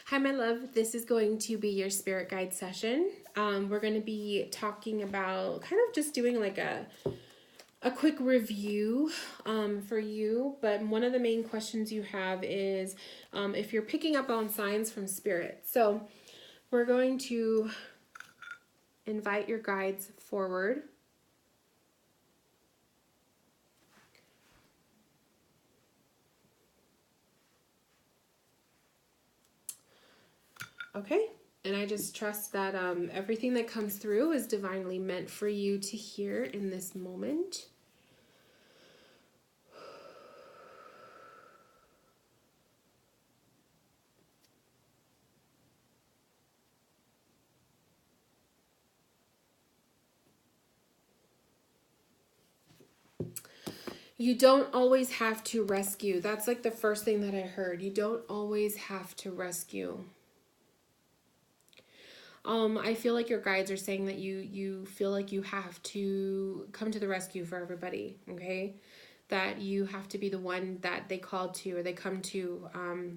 Hi, my love. This is going to be your spirit guide session. We're going to be talking about kind of just doing like a quick review for you. But one of the main questions you have is if you're picking up on signs from spirit. So we're going to invite your guides forward. Okay, and I just trust that everything that comes through is divinely meant for you to hear in this moment. You don't always have to rescue. That's like the first thing that I heard. You don't always have to rescue. I feel like your guides are saying that you feel like you have to come to the rescue for everybody, okay? That you have to be the one that they call to or they come to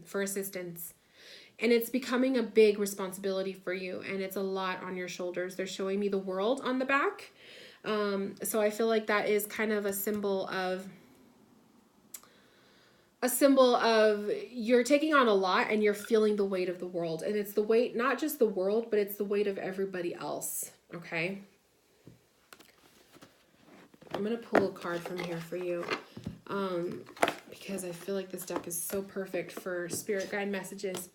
for assistance. And it's becoming a big responsibility for you, and it's a lot on your shoulders. They're showing me the world on the back. So I feel like that is kind of a symbol of you're taking on a lot and you're feeling the weight of the world. And it's the weight, not just the world, but it's the weight of everybody else. Okay. I'm going to pull a card from here for you. Because I feel like this deck is so perfect for spirit guide messages.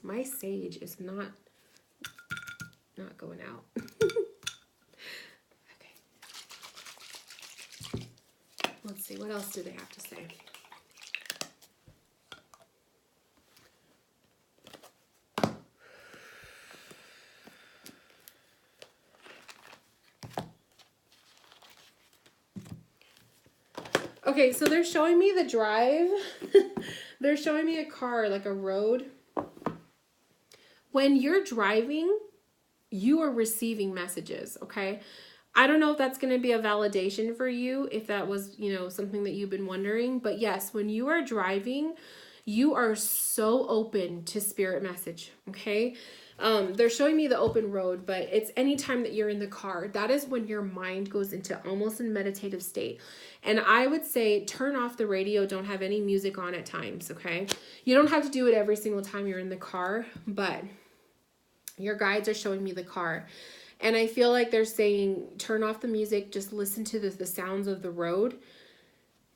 My sage is not going out. Let's see, what else do they have to say? Okay, so they're showing me the drive. They're showing me a car, like a road. When you're driving, you are receiving messages, okay? I don't know if that's going to be a validation for you, if that was, something that you've been wondering. But yes, when you are driving, you are so open to spirit message, okay? They're showing me the open road, but it's anytime that you're in the car, that is when your mind goes into almost a meditative state. And I would say turn off the radio, don't have any music on at times, okay? You don't have to do it every single time you're in the car, but your guides are showing me the car. And I feel like they're saying, turn off the music, just listen to the sounds of the road.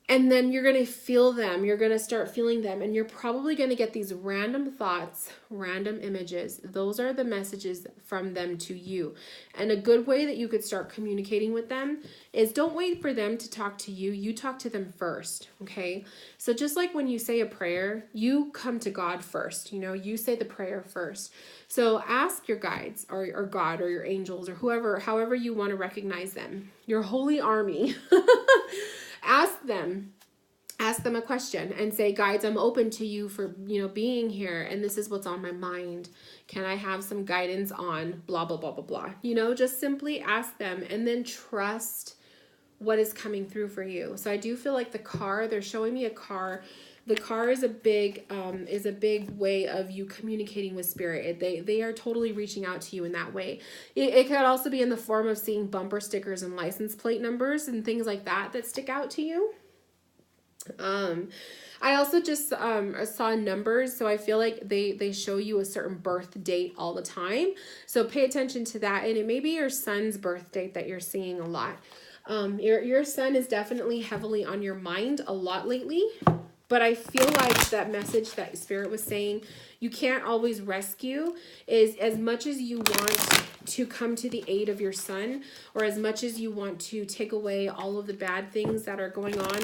And then you're going to feel them. You're going to start feeling them. And you're probably going to get these random thoughts, random images. Those are the messages from them to you. And a good way that you could start communicating with them is don't wait for them to talk to you. You talk to them first, okay? So just like when you say a prayer, you come to God first. You say the prayer first. So ask your guides or God or your angels or however you want to recognize them, your holy army. Ask them a question and say, guides, I'm open to you for, being here. And this is what's on my mind. Can I have some guidance on blah, blah, blah, blah, blah. Just simply ask them and then trust what is coming through for you. So I do feel like the car, they're showing me a car. The car is a big way of you communicating with spirit. They are totally reaching out to you in that way. It could also be in the form of seeing bumper stickers and license plate numbers and things like that stick out to you. I also just saw numbers, so I feel like they show you a certain birth date all the time. So pay attention to that, and it may be your son's birth date that you're seeing a lot. Your son is definitely heavily on your mind a lot lately. But I feel like that message that Spirit was saying, you can't always rescue, is as much as you want to come to the aid of your son, or as much as you want to take away all of the bad things that are going on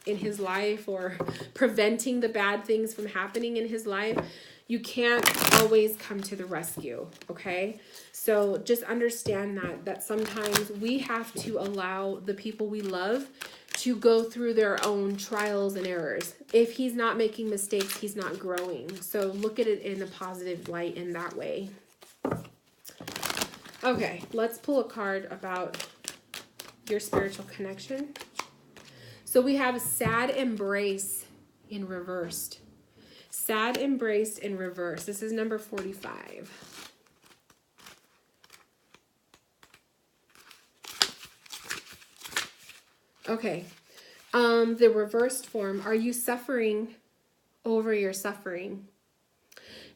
in his life or preventing the bad things from happening in his life, you can't always come to the rescue, okay? So just understand that sometimes we have to allow the people we love to go through their own trials and errors. If he's not making mistakes, he's not growing. So look at it in a positive light in that way. Okay, let's pull a card about your spiritual connection. So we have sad embrace in reversed. Sad embraced in reverse. This is number 45. Okay. The reversed form. Are you suffering over your suffering?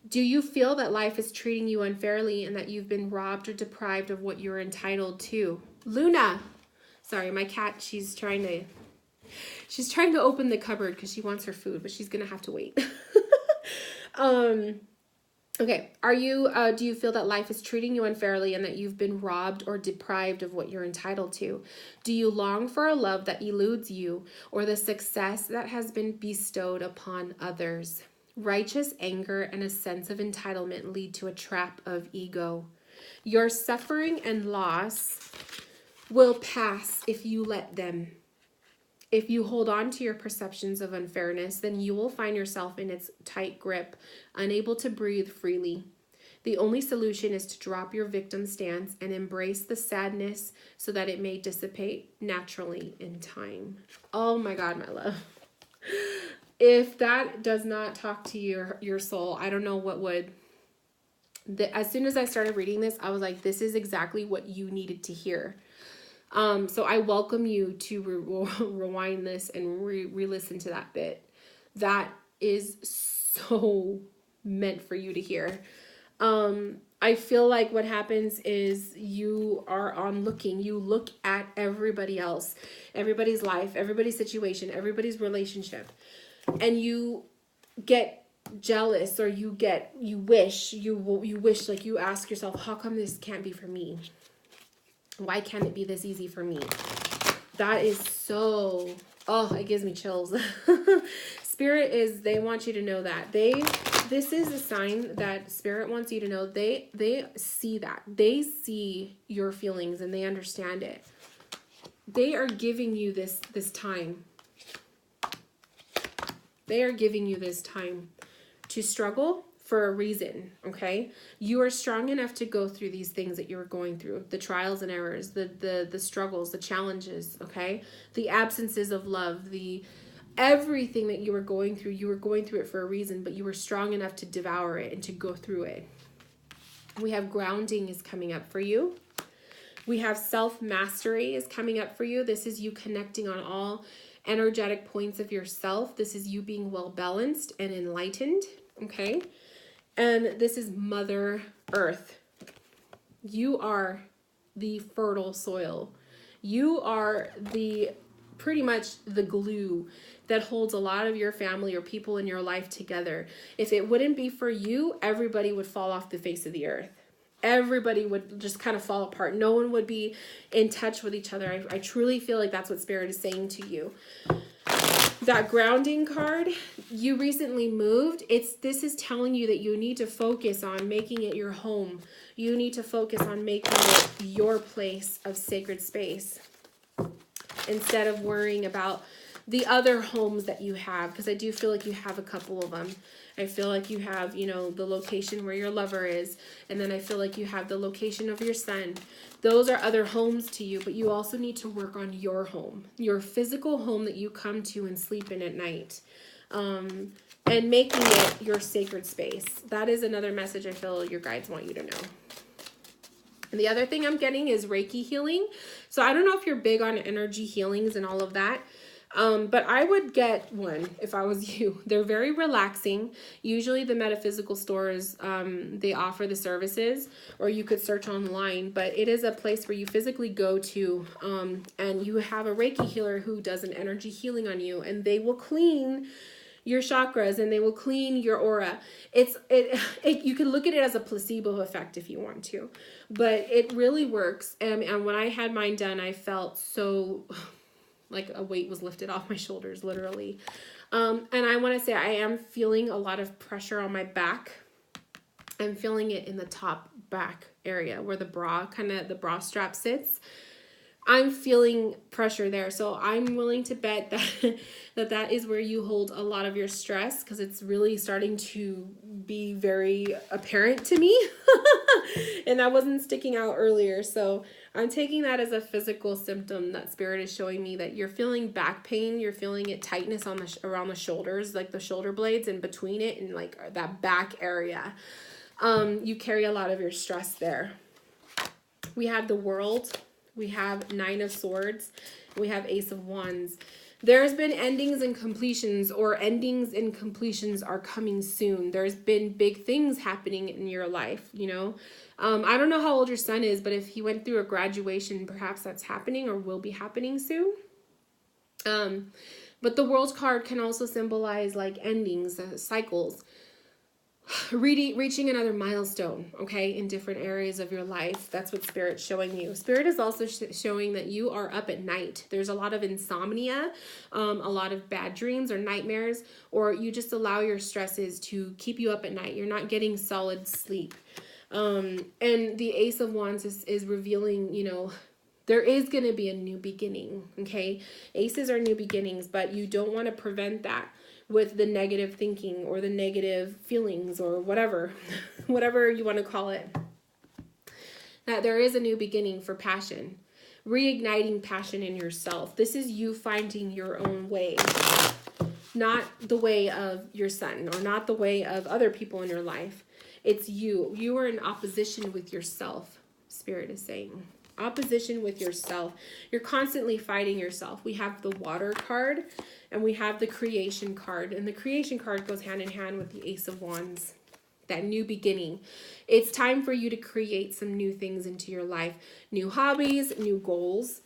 Do you feel that life is treating you unfairly and that you've been robbed or deprived of what you're entitled to? Luna. Sorry, my cat, she's trying to open the cupboard because she wants her food, but she's going to have to wait. Okay. Do you feel that life is treating you unfairly and that you've been robbed or deprived of what you're entitled to? Do you long for a love that eludes you or the success that has been bestowed upon others? Righteous anger and a sense of entitlement lead to a trap of ego. Your suffering and loss will pass if you let them. If you hold on to your perceptions of unfairness, then you will find yourself in its tight grip, unable to breathe freely. The only solution is to drop your victim stance and embrace the sadness so that it may dissipate naturally in time. Oh my God, my love. If that does not talk to your soul, I don't know what would. As soon as I started reading this, I was like, this is exactly what you needed to hear. So I welcome you to rewind this and re-listen to that bit. That is so meant for you to hear. I feel like what happens is you are you look at everybody else, everybody's life, everybody's situation, everybody's relationship, and you get jealous, or you wish, like you ask yourself, how come this can't be for me? Why can't it be this easy for me? That is so, it gives me chills. Spirit they want you to know that. This is a sign that Spirit wants you to know. They see that. They see your feelings and they understand it. They are giving you this time. They are giving you this time to struggle for a reason, okay? You are strong enough to go through these things that you're going through, the trials and errors, the struggles, the challenges, okay? The absences of love, everything that you were going through it for a reason, but you were strong enough to devour it and to go through it. We have grounding is coming up for you. We have self-mastery is coming up for you. This is you connecting on all energetic points of yourself. This is you being well-balanced and enlightened, okay? And this is Mother Earth. You are the fertile soil. You are pretty much the glue that holds a lot of your family or people in your life together. If it wouldn't be for you, everybody would fall off the face of the earth. Everybody would just kind of fall apart. No one would be in touch with each other. I truly feel like that's what Spirit is saying to you. That grounding card, you recently moved. This is telling you that you need to focus on making it your home. You need to focus on making it your place of sacred space instead of worrying about the other homes that you have, because I do feel like you have a couple of them. I feel like you have, the location where your lover is, and then I feel like you have the location of your son. Those are other homes to you, but you also need to work on your home, your physical home that you come to and sleep in at night, and making it your sacred space. That is another message I feel your guides want you to know. And the other thing I'm getting is Reiki healing. So I don't know if you're big on energy healings and all of that. But I would get one if I was you. They're very relaxing. Usually the metaphysical stores, they offer the services, or you could search online, but it is a place where you physically go to, and you have a Reiki healer who does an energy healing on you, and they will clean your chakras and they will clean your aura. You can look at it as a placebo effect if you want to, but it really works. And when I had mine done, I felt so like a weight was lifted off my shoulders, literally. And I want to say I am feeling a lot of pressure on my back. I'm feeling it in the top back area where the bra strap sits. I'm feeling pressure there. So I'm willing to bet that is where you hold a lot of your stress, because it's really starting to be very apparent to me. And that wasn't sticking out earlier. So I'm taking that as a physical symptom that Spirit is showing me, that you're feeling back pain. You're feeling it, tightness on the around the shoulders, like the shoulder blades and between it and like that back area. You carry a lot of your stress there. We have the World. We have Nine of Swords. We have Ace of Wands. There's been endings and completions, or endings and completions are coming soon. There's been big things happening in your life, you know. I don't know how old your son is, but if he went through a graduation, perhaps that's happening or will be happening soon. But the World card can also symbolize like endings, cycles, reaching another milestone, okay, in different areas of your life. That's what Spirit's showing you. Spirit is also showing that you are up at night. There's a lot of insomnia, a lot of bad dreams or nightmares, or you just allow your stresses to keep you up at night. You're not getting solid sleep. And the Ace of Wands is revealing, you know, there is going to be a new beginning, okay? Aces are new beginnings, but you don't want to prevent that with the negative thinking or the negative feelings or whatever, whatever you want to call it. That there is a new beginning for passion, reigniting passion in yourself. This is you finding your own way, not the way of your son or not the way of other people in your life. It's you. You are in opposition with yourself, Spirit is saying. Opposition with yourself. You're constantly fighting yourself. We have the Water card and we have the Creation card. And the Creation card goes hand in hand with the Ace of Wands. That new beginning. It's time for you to create some new things into your life. New hobbies, new goals,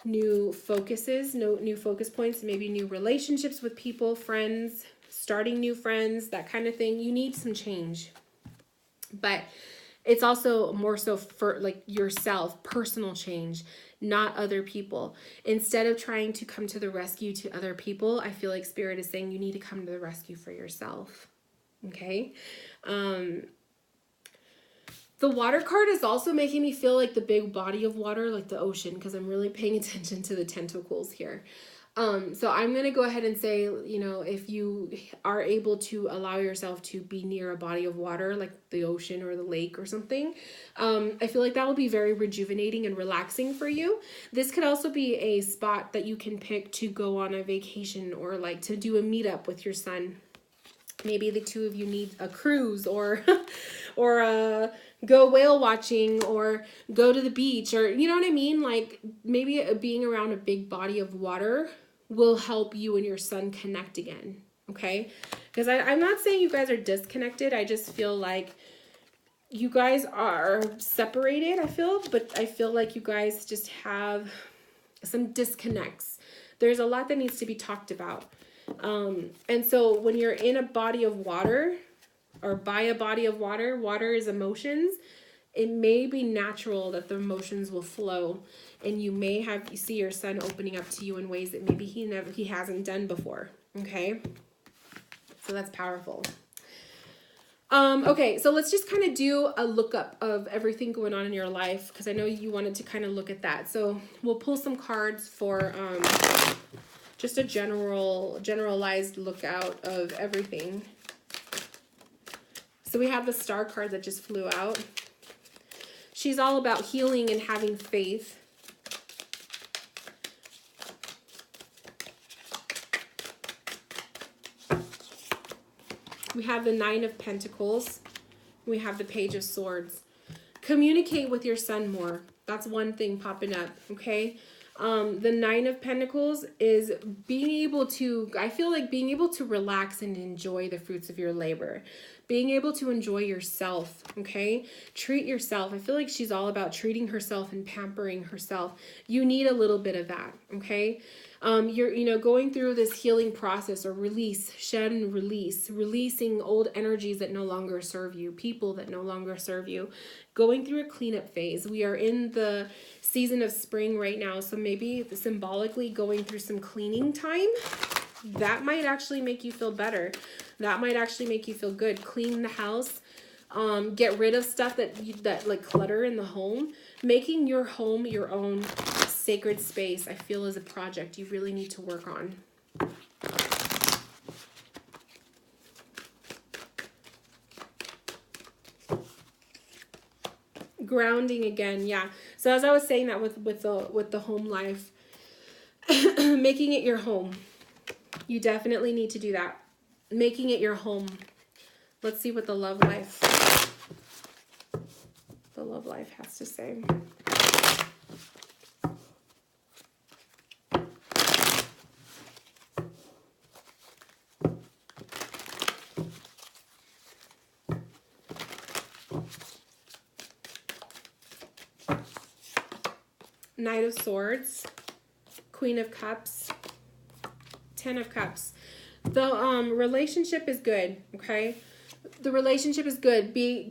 new focuses, new focus points, maybe new relationships with people, friends, starting new friends, that kind of thing. You need some change. But it's also more so for like yourself, personal change, not other people. Instead of trying to come to the rescue to other people, I feel like Spirit is saying you need to come to the rescue for yourself. Okay? The Water card is also making me feel like the big body of water, like the ocean, because I'm really paying attention to the tentacles here. So I'm going to go ahead and say, you know, if you are able to allow yourself to be near a body of water, like the ocean or the lake or something, I feel like that will be very rejuvenating and relaxing for you. This could also be a spot that you can pick to go on a vacation or like to do a meetup with your son. Maybe the two of you need a cruise or go whale watching or go to the beach, or you know what I mean? Like maybe being around a big body of water will help you and your son connect again. Okay? Because I'm not saying you guys are disconnected. I just feel like you guys are separated, but I feel like you guys just have some disconnects. There's a lot that needs to be talked about. And so when you're in a body of water or by a body of water, water is emotions. It may be natural that the emotions will flow, and you may see your son opening up to you in ways that maybe he hasn't done before. Okay. So that's powerful. Okay, so let's just kind of do a lookup of everything going on in your life, because I know you wanted to kind of look at that. So we'll pull some cards for just a generalized lookout of everything. So we have the Star card that just flew out. She's all about healing and having faith. We have the Nine of Pentacles. We have the Page of Swords. Communicate with your son more. That's one thing popping up, okay? The Nine of Pentacles is being able to, I feel like being able to relax and enjoy the fruits of your labor. Being able to enjoy yourself, okay? Treat yourself. I feel like she's all about treating herself and pampering herself. You need a little bit of that, okay? You're going through this healing process, or release, shed and release, releasing old energies that no longer serve you, people that no longer serve you, going through a cleanup phase. We are in the season of spring right now, so maybe symbolically going through some cleaning time. That might actually make you feel better. That might actually make you feel good. Clean the house. Get rid of stuff that like clutter in the home. Making your home your own sacred space, I feel, is a project you really need to work on. Grounding again, yeah. So as I was saying that with the home life, making it your home. You definitely need to do that. Making it your home. Let's see what the love life has to say. Knight of Swords, Queen of Cups, Ten of Cups. The relationship is good, okay? The relationship is good. Be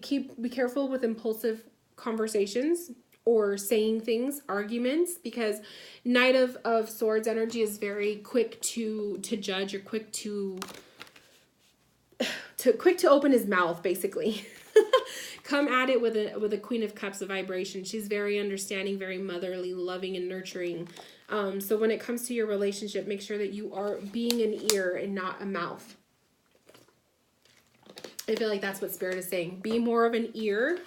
careful with impulsive conversations or saying things, arguments, because Knight of Swords energy is very quick to judge, or quick to open his mouth, basically. Come at it with a Queen of Cups of vibration. She's very understanding, very motherly, loving, and nurturing. So when it comes to your relationship, make sure that you are being an ear and not a mouth. I feel like that's what Spirit is saying. Be more of an ear.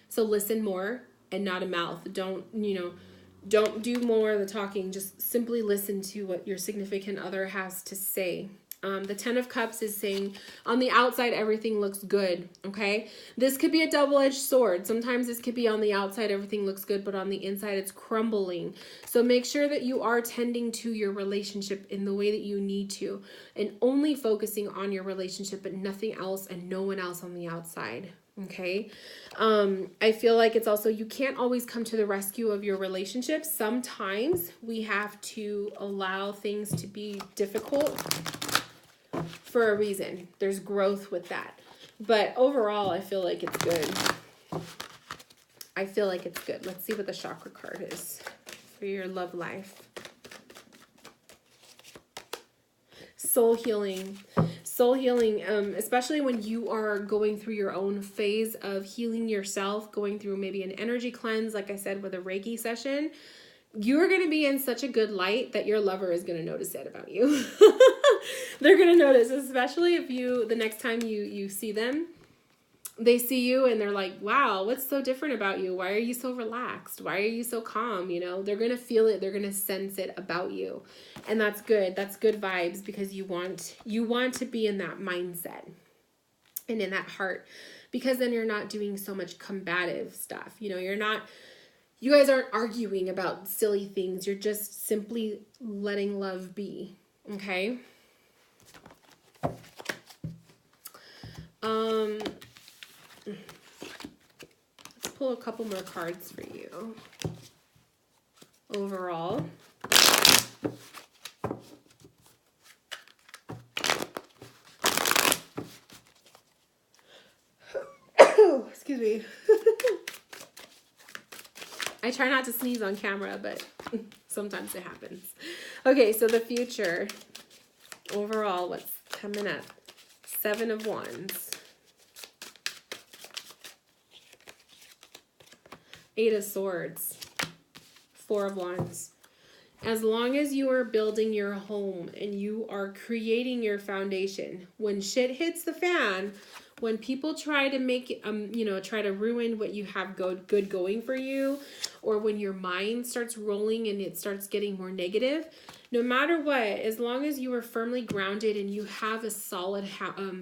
So listen more and not a mouth. Don't do more of the talking. Just simply listen to what your significant other has to say. The Ten of Cups is saying on the outside, everything looks good. Okay. This could be a double-edged sword. Sometimes this could be on the outside, everything looks good, but on the inside, it's crumbling. So make sure that you are tending to your relationship in the way that you need to, and only focusing on your relationship, but nothing else and no one else on the outside. Okay. I feel like it's also, you can't always come to the rescue of your relationship. Sometimes we have to allow things to be difficult for a reason. There's growth with that. But overall, I feel like it's good. I feel like it's good. Let's see what the chakra card is for your love life. Soul healing. Soul healing, especially when you are going through your own phase of healing yourself, going through maybe an energy cleanse, like I said, with a Reiki session, you're going to be in such a good light that your lover is going to notice it about you. They're going to notice, especially if the next time you see them, they see you and they're like, wow, what's so different about you? Why are you so relaxed? Why are you so calm? They're going to feel it. They're going to sense it about you. And that's good. That's good vibes, because you want to be in that mindset and in that heart, because then you're not doing so much combative stuff. You guys aren't arguing about silly things. You're just simply letting love be. Okay. Let's pull a couple more cards for you. Overall. Excuse me. I try not to sneeze on camera, but sometimes it happens. Okay, so the future. Overall, what's coming up? 7 of Wands. 8 of Swords. 4 of Wands. As long as you are building your home and you are creating your foundation, when shit hits the fan, when people try to make, try to ruin what you have good going for you, or when your mind starts rolling and it starts getting more negative, no matter what, as long as you are firmly grounded and you have a solid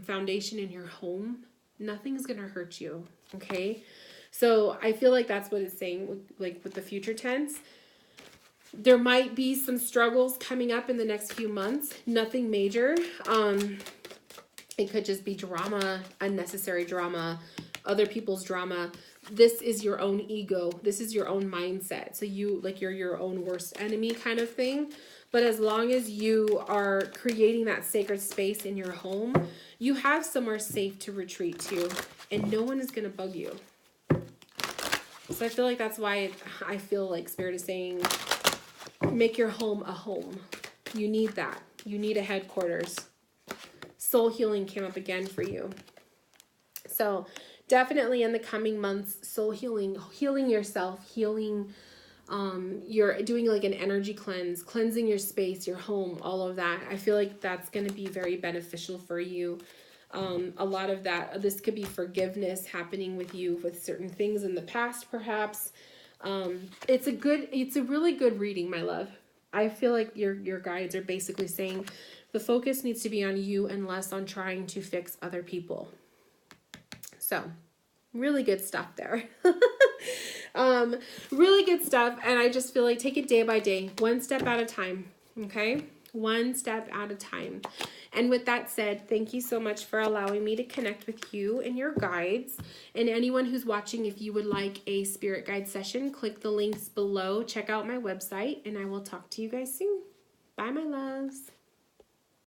foundation in your home, nothing's going to hurt you. Okay. So I feel like that's what it's saying, like with the future tense. There might be some struggles coming up in the next few months. Nothing major. It could just be drama, unnecessary drama, other people's drama. This is your own ego. This is your own mindset. So you're your own worst enemy kind of thing. But as long as you are creating that sacred space in your home, you have somewhere safe to retreat to, and no one is going to bug you. So I feel like that's why I feel like Spirit is saying, make your home a home. You need that. You need a headquarters. Soul healing came up again for you. So definitely in the coming months, soul healing yourself, healing, you're doing like an energy cleanse, cleansing your space, your home, all of that. I feel like that's going to be very beneficial for you. A lot of that, this could be forgiveness happening with you with certain things in the past, perhaps. It's a really good reading, my love. I feel like your guides are basically saying the focus needs to be on you and less on trying to fix other people. So, really good stuff there. Really good stuff. And I just feel like take it day by day, one step at a time. Okay? One step at a time. And with that said, thank you so much for allowing me to connect with you and your guides. And anyone who's watching, if you would like a spirit guide session, click the links below. Check out my website, and I will talk to you guys soon. Bye, my loves.